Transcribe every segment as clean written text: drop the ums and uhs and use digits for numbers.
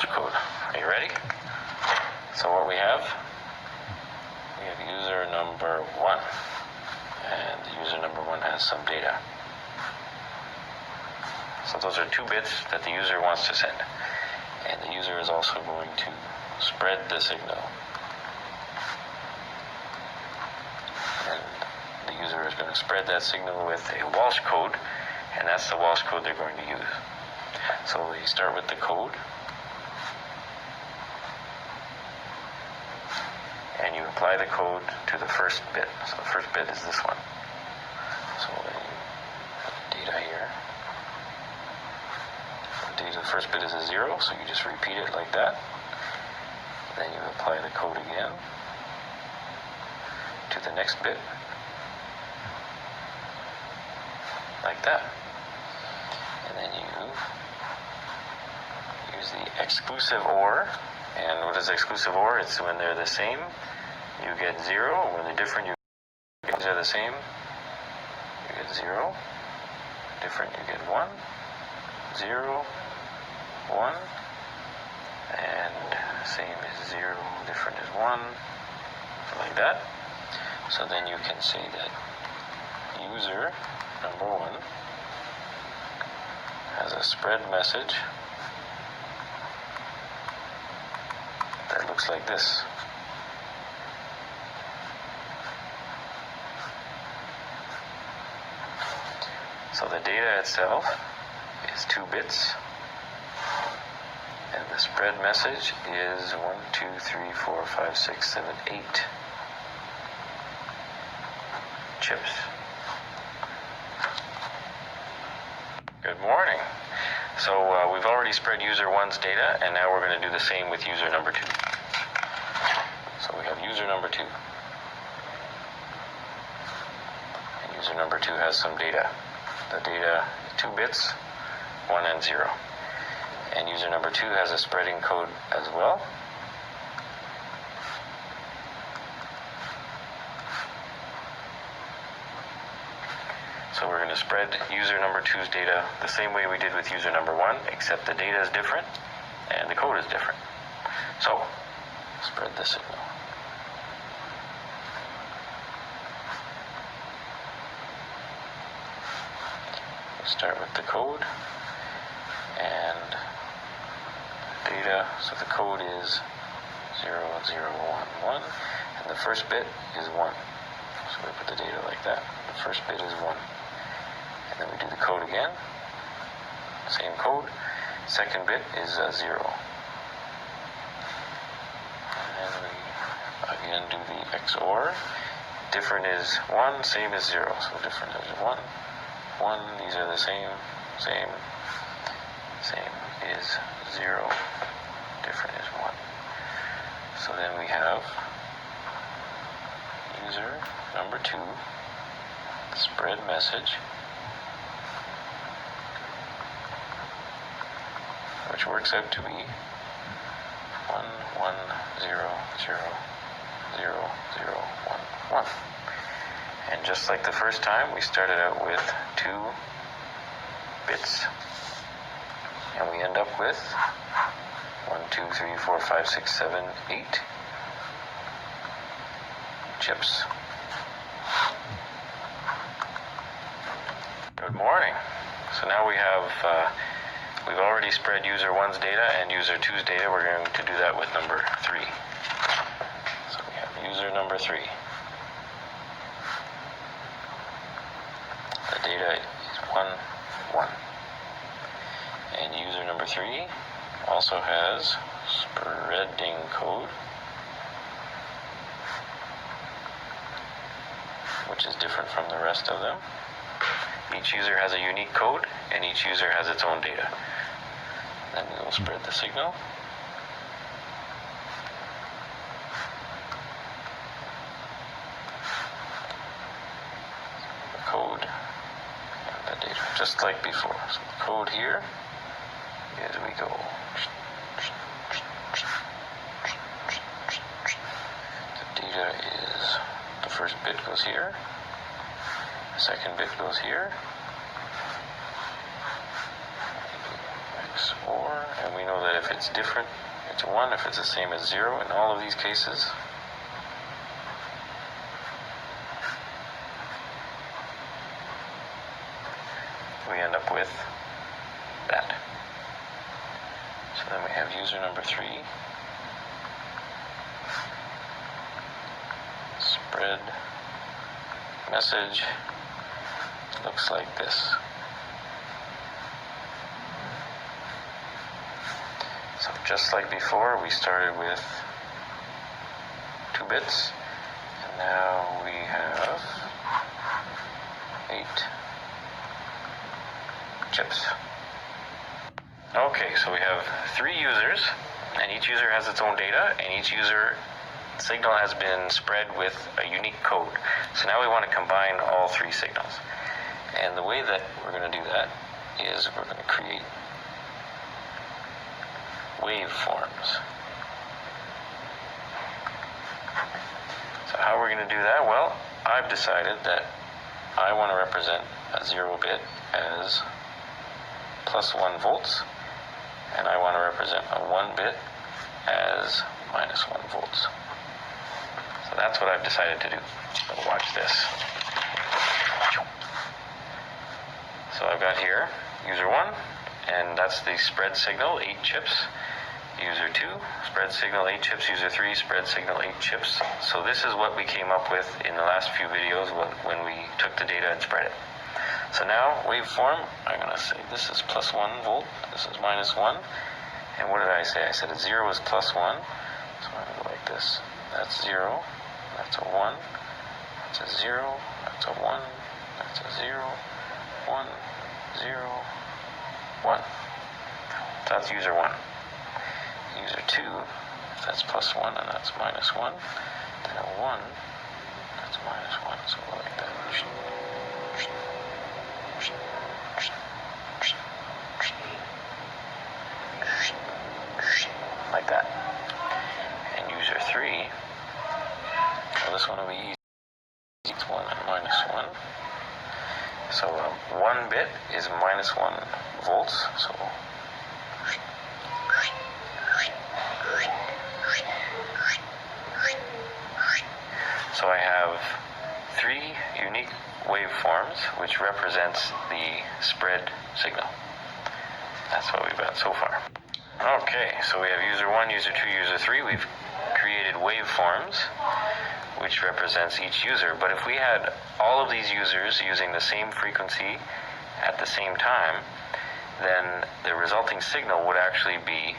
Walsh code. Are you ready? So what we have user number 1. And user number 1 has some data. So those are 2 bits that the user wants to send. And the user is also going to spread the signal. And the user is going to spread that signal with a Walsh code, and that's the Walsh code they're going to use. So we start with the code. And you apply the code to the first bit. So the first bit is this one. So you put data here. The first bit is a 0, so you just repeat it like that. Then you apply the code again to the next bit, like that. And then you use the exclusive OR. And what is exclusive OR? It's when they're the same, you get 0. When they're different, these are the same, you get 0. Different, you get 1. 0, 1, and same is 0, different is 1, like that. So then you can say that user number 1 has a spread message that looks like this. So the data itself is 2 bits, and the spread message is 1, 2, 3, 4, 5, 6, 7, 8 chips. Good morning. So we've already spread user 1's data, and now we're going to do the same with user number 2. So we have user number 2. And user number 2 has some data. The data is 2 bits, 1 and 0. And user number 2 has a spreading code as well. So we're going to spread user number 2's data the same way we did with user number 1, except the data is different and the code is different. So, spread the signal. We start with the code and data. So the code is 0, 0, 1, 1, and the first bit is 1. So we put the data like that. The first bit is 1. And then we do the code again. Same code. Second bit is 0. And then we again do the XOR. Different is 1, same is 0. So different is 1. 1, these are the same. Same is 0. Different is 1. So then we have user number 2, spread message, which works out to be 1, 1, 0, 0, 0, 0, 1, 1. And just like the first time, we started out with 2 bits. And we end up with 1, 2, 3, 4, 5, 6, 7, 8 chips. Good morning. So now we have, we've already spread user 1's data and user 2's data. We're going to do that with number 3. So we have user number 3. The data is 1, 1. And user number 3 also has spreading code, which is different from the rest of them. Each user has a unique code, and each user has its own data. Then we will spread the signal. The code and the data, just like before. So the code here is we go. The data is, the first bit goes here. The second bit goes here. XOR, and we we know that if it's different, it's 1. If it's the same as 0 in all of these cases, we end up with that. So then we have user number 3. Spread message looks like this. So just like before, we started with 2 bits, and now we have 8 chips. Okay, so we have 3 users, and each user has its own data, and each user signal has been spread with a unique code. So now we want to combine all 3 signals. And the way that we're going to do that is we're going to create waveforms. So how we're going to do that? Well, I've decided that I want to represent a 0 bit as +1 volts, and I want to represent a 1 bit as -1 volts. So that's what I've decided to do. So watch this. So I've got here user 1, and that's the spread signal, 8 chips. User 2, spread signal, 8 chips. User 3, spread signal, 8 chips. So this is what we came up with in the last few videos when we took the data and spread it. So now, waveform, I'm going to say this is +1 volt, this is -1. And what did I say? I said a 0 is +1. So I'm going to go like this. That's 0. That's a 1. That's a 0. That's a 1. That's a 0. 1. 0. 1. So that's user 1. User 2, if that's +1 and that's -1, then a 1, that's -1. So go like that. Like that. And user 3, well, this one will be easy. It's 1 and -1. So 1 bit is -1 volts. So I have 3 unique waveforms which represents the spread signal. That's what we've got so far. Okay, so we have user 1, user 2, user 3. We've created waveforms which represents each user. But if we had all of these users using the same frequency at the same time, then the resulting signal would actually be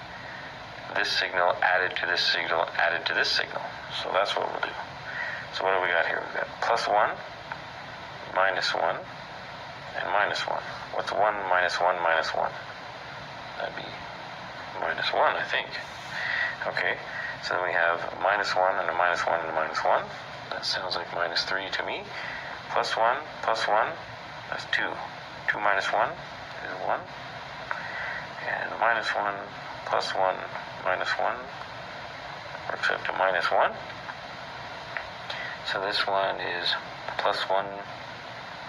this signal added to this signal added to this signal. So that's what we'll do. So what do we got here? We've got +1, -1, and -1. What's 1 -1 -1? That'd be -1, I think. Okay, so then we have -1 and a -1 and a -1. That sounds like -3 to me. +1, +1, that's 2. 2 -1 is 1. And -1, +1, -1 works out to -1. So this one is +1,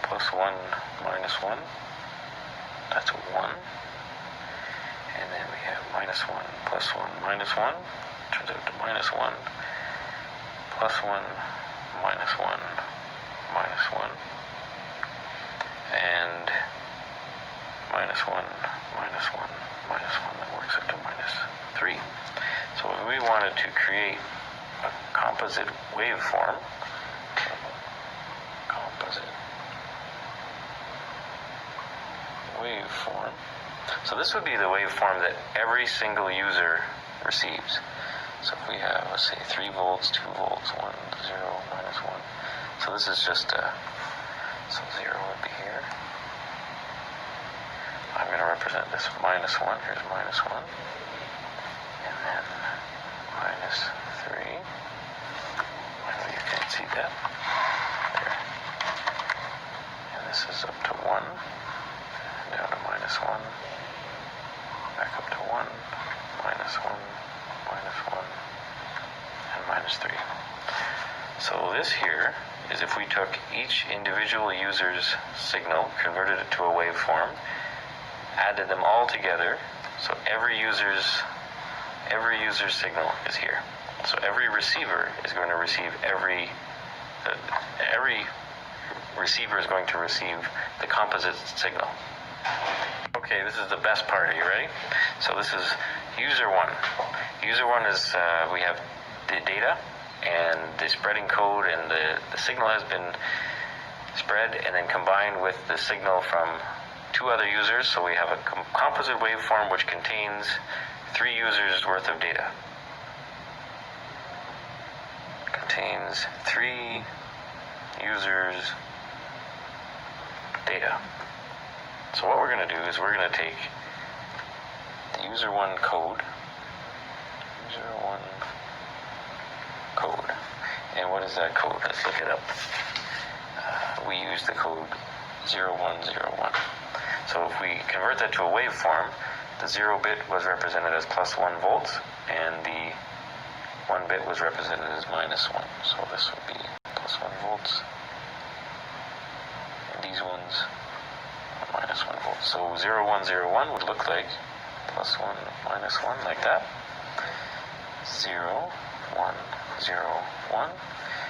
+1, -1. That's a 1. And then we have -1, +1, -1. Turns out to -1, +1, -1, -1. And -1, -1, -1. That works out to -3. So if we wanted to create a composite waveform, so this would be the waveform that every single user receives. So if we have, let's say, 3 volts, 2 volts, 1, 0, -1. So this is just so 0 would be here. I'm going to represent this -1. Here's -1. And then -3. I know you can't see that. There. And this is up to 1. Down to -1. Back up to 1. -1. -1. And -3. So this here is if we took each individual user's signal, converted it to a waveform, added them all together, So every user's signal is here. So every receiver is going to receive every receiver is going to receive the composite signal. Okay, this is the best part. Are you ready? So this is user one. User one is we have the data and the spreading code, and the signal has been spread and then combined with the signal from two other users. So we have a composite waveform which contains 3 users worth of data. Contains 3 users data. So what we're going to do is we're going to take the user one code, and what is that code? Let's look it up. We use the code 0101. So if we convert that to a waveform, the 0 bit was represented as +1 volts, and the 1 bit was represented as -1. So this would be +1 volts, and these ones are -1 volt. So 0101 would look like +1, -1, like that. 0, 1, 0, 1.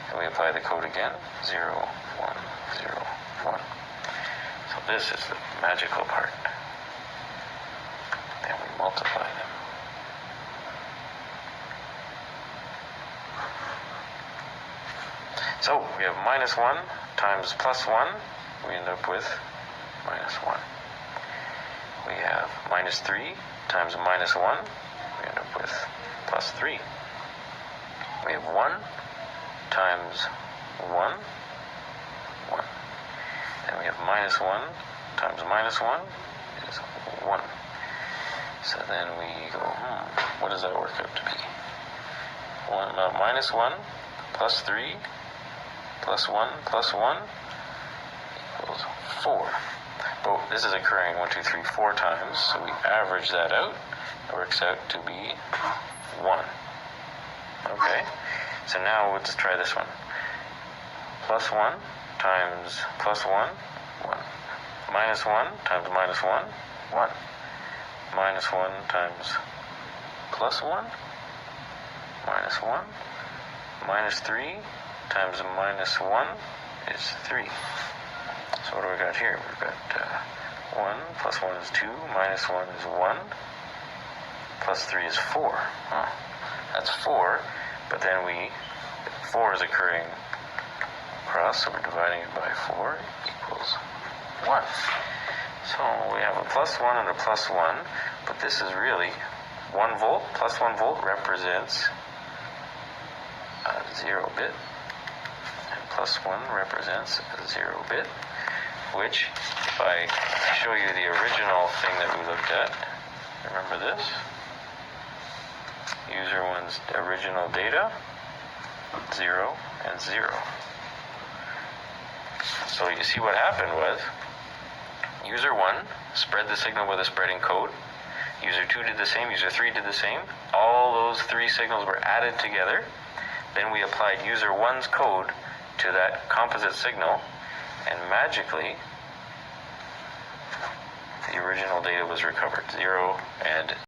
And we apply the code again, 0, 1, 0, 1. So this is the magical part. Then we multiply them. So we have -1 times +1, we end up with -1. We have -3 times -1, we end up with +3. We have 1 times 1, 1. And we have -1 times -1 is 1. So then we go, what does that work out to be? -1 plus 3 plus 1 plus 1 equals 4. But this is occurring 1, 2, 3, 4 times, so we average that out. It works out to be 1. Okay, so now let's try this one. +1 times +1, 1. -1 times -1, 1. -1 times +1, -1. -3 times -1 is 3. So what do we got here? We've got 1 plus 1 is 2, minus 1 is 1, plus 3 is 4. That's 4, but then 4 is occurring across, so we're dividing it by 4 equals 1. So we have a +1 and a +1, but this is really 1 volt. +1 volt represents a 0 bit, and +1 represents a 0 bit, which, if I show you the original thing that we looked at, remember this? User 1's original data, 0 and 0. So you see what happened was, user 1 spread the signal with a spreading code, user 2 did the same, user 3 did the same, all those 3 signals were added together, then we applied user 1's code to that composite signal, and magically, the original data was recovered, 0 and